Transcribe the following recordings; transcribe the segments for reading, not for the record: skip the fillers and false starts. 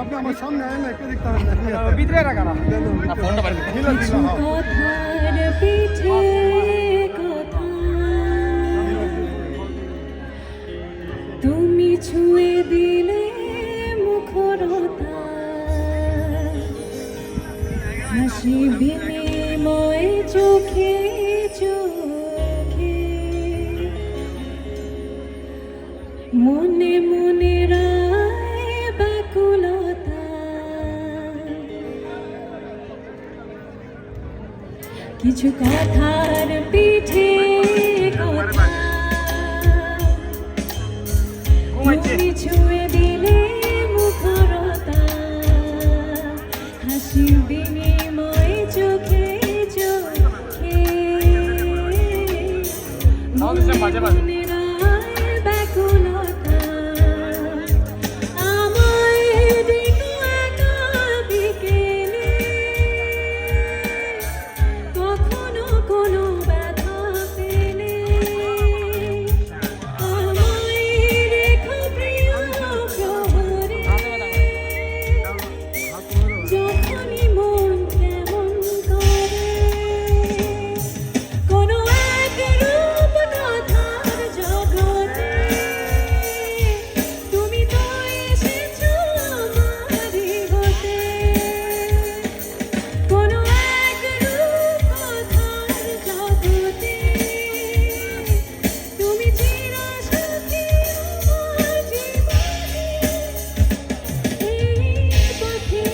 আপনি আমার সামনে আয় না একটু দেখতে হবে না ভিতরে রাখা তুমি ছুঁয়ে দিলে মুখরতা হাসি বিনিময় চোখে চোখে মনে মনে রায় বাকুলতা কিছু কথার পিঠে কথা তুমি ছুঁয়ে দিলে মুখরতা হাসি বিনিময় চোখে চোখে মনে রায় ব্যাকুলতা আমায় দেখো একা বিকেলে কখনো কোনো ব্যথা পেলে আমায় রেখো প্রিয় প্রহরে যখনই মন কেমন করে কোনো এক রূপ কথার জগতে তুমি তো এসেছো আমারই হতে কোনো এক রূপ কথার জগতে তুমি চিরসখী আমার জীবনে এই পথে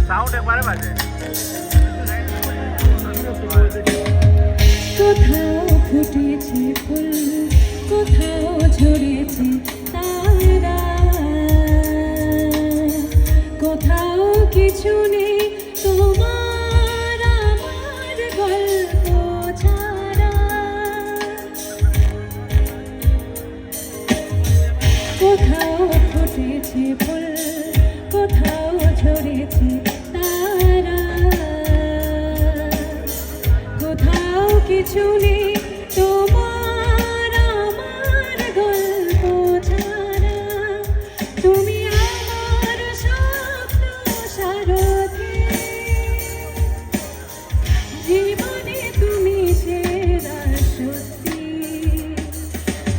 সাউন্ড একবারে বাজে কোথাও ফুটেছে ফুল কোথাও ঝরেছে তারা কোথাও কিছু নেই তোমার আমার গল্প ছাড়া কোথাও ফুটেছে ফুল কোথাও ঝরেছে তারা কোথাও কিছু নেই তোমার আমার গল্প ছাড়া তুমি আমার স্বপ্ন সারথি জীবনে তুমি সেরা সত্যি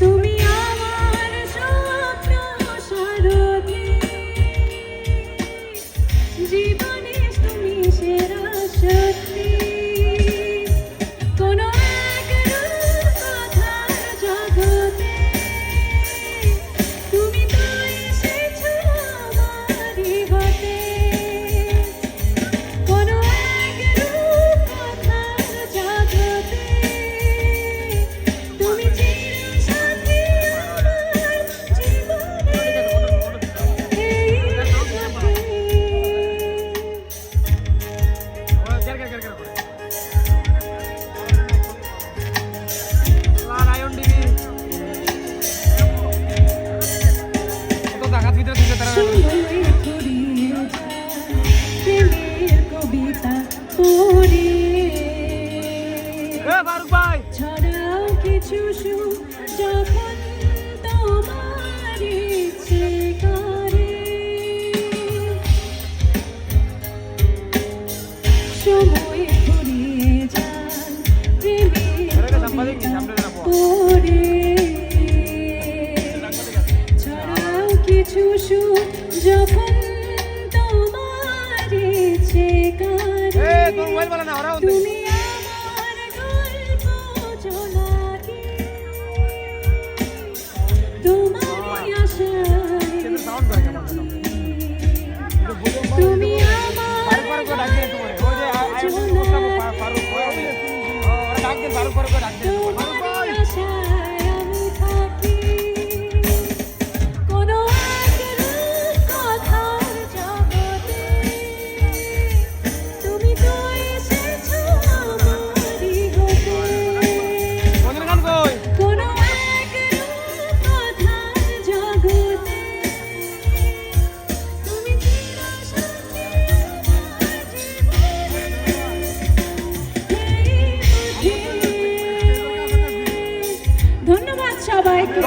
তুমি আমার স্বপ্ন সারথি জীবনে তুমি সেরা সত্যি কোনো এক রূপ কথার জগতে তুমি তো এসেছো আমারই হতে কোনো এক রূপ কথার জগতে তুমি চিরসাথী আমার জীবনে এই পথে সময় ফুরিয়ে যায় প্রেমের কবিতা পড়ে ছড়াও কিছু সুর যখন তোমার ইচ্ছে করে সময় ফুরিয়ে যায় প্রেমের কবিতা পড়ে ছড়াও কিছু সুর যখন তোমার ইচ্ছে করে তুমি আমার গল্প জোনাকি তোমার আশায় তুমি আমার তোমার আশায় আমি থাকি কোনো এক রূপ কথার জগতে তুমি তো এসেছো আমারই হতে কোনো এক রূপ কথার জগতে তুমি চিরসখী আমার জীবনে সবাইকে।